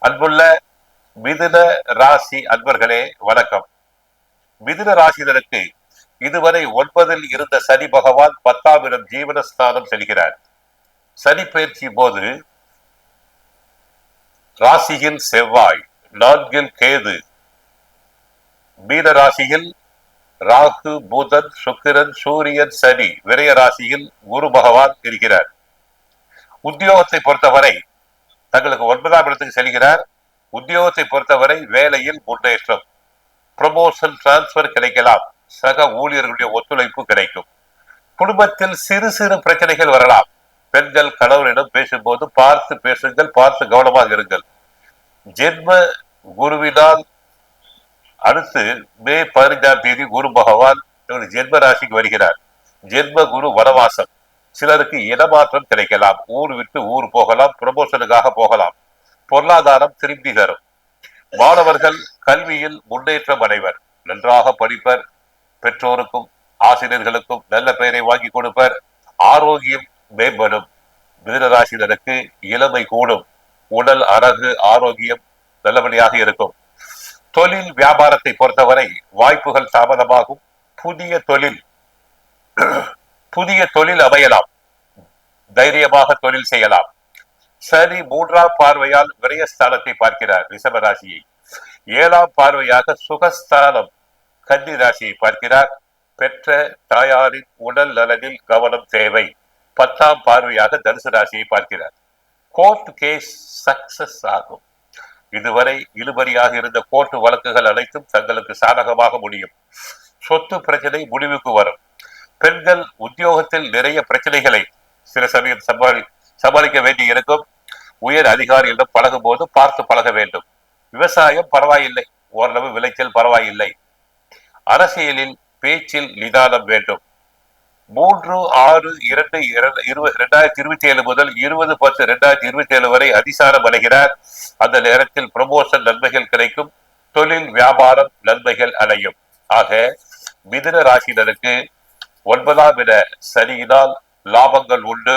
அன்புள்ள மிதுன ராசி அன்பர்களே வணக்கம். மிதுன ராசினருக்கு இதுவரை 9ல் இருந்த சனி பகவான் 10ஆம் இடம் ஜீவனஸ்தானம் செல்கிறார். சனி பயிற்சி போது ராசியில் செவ்வாய், 4ல் கேது, மீன ராசியில் ராகு, புதன், சுக்கிரன், சூரியன், சனி, விரய ராசியில் குரு பகவான் இருக்கிறார். உத்தியோகத்தை பொறுத்தவரை தங்களுக்கு 9ஆம் இடத்துக்கு செல்கிறார். உத்தியோகத்தை பொறுத்தவரை வேலையில் முன்னேற்றம், ப்ரமோஷன், டிரான்ஸ்பர் கிடைக்கலாம். சக ஊழியர்களுடைய ஒத்துழைப்பு கிடைக்கும். குடும்பத்தில் சிறு சிறு பிரச்சனைகள் வரலாம். பெண்கள் கணவரிடம் பேசும்போது பார்த்து பேசுங்கள், பார்த்து கவனமாக இருங்கள். ஜென்ம குருவினால் அடுத்து மே 15ஆம் தேதி குரு பகவான் ஜென்ம ராசிக்கு வருகிறார். ஜென்ம குரு வனவாசம். சிலருக்கு இடமாற்றம் கிடைக்கலாம், ஊர் விட்டு ஊர் போகலாம், ப்ரமோஷனுக்காக போகலாம். பொருளாதாரம் திருப்தி தரும். மாணவர்கள் கல்வியில் முன்னேற்றம் அடைவர். நன்றாக படிப்பர். பெற்றோருக்கும் ஆசிரியர்களுக்கும் நல்ல பெயரை வாங்கி கொடுப்பர். ஆரோக்கியம் மேம்படும். மிதுனராசினருக்கு இளமை கூடும். உடல் அழகு ஆரோக்கியம் நல்லபடியாக இருக்கும். தொழில் வியாபாரத்தை பொறுத்தவரை வாய்ப்புகள் தாமதமாகும். புதிய தொழில் அமையலாம். தைரியமாக தொழில் செய்யலாம். சனி 3ஆம் பார்வையால் விரயஸ்தானத்தை பார்க்கிறார் ரிஷபராசியை. 7ஆம் பார்வையாக சுகஸ்தானம் கன்னி ராசியை பார்க்கிறார். பெற்ற தாயாரின் உடல் நலனில் கவனம் தேவை. 10ஆம் பார்வையாக தனுசு ராசியை பார்க்கிறார். கோர்ட் கேஸ் சக்சஸ் ஆகும். இதுவரை இழுபறியாக இருந்த கோர்ட் வழக்குகள் அனைத்தும் தங்களுக்கு சாதகமாக முடியும். சொத்து பிரச்சனை முடிவுக்கு வரும். பெண்கள் உத்தியோகத்தில் நிறைய பிரச்சனைகளை சில சமயம் சமாளிக்க வேண்டி இருக்கும். உயர் அதிகாரிகளிடம் பழகும் போது பார்த்து பழக வேண்டும். விவசாயம் பரவாயில்லை, ஓரளவு விளைச்சல் பரவாயில்லை. அரசியலில் பேச்சில் நிதானம் வேண்டும். 3/6/2027 முதல் 20/10/2027 வரை அதிசாரம் அடைகிறார். அந்த நேரத்தில் ப்ரமோஷன் நன்மைகள் கிடைக்கும். தொழில் வியாபாரம் நன்மைகள் அடையும். ஆக மிதுன ராசினருக்கு 9ஆம் இட சனியினால் லாபங்கள் உண்டு.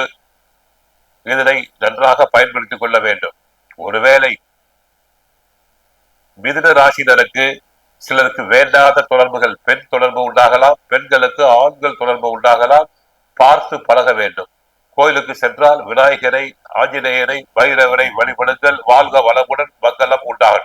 இதனை நன்றாக பயன்படுத்திக் கொள்ள வேண்டும். ஒருவேளை மிதுன ராசினருக்கு சிலருக்கு வேண்டாத தொடர்புகள், பெண் தொடர்பு உண்டாகலாம். பெண்களுக்கு ஆண்கள் தொடர்பு உண்டாகலாம். பார்த்து பழக வேண்டும். கோயிலுக்கு சென்றால் விநாயகரை, ஆஞ்சநேயரை, பைரவரை வழிபடுங்கள். வாழ்க வளமுடன், மங்களம் உண்டாகட்டும்.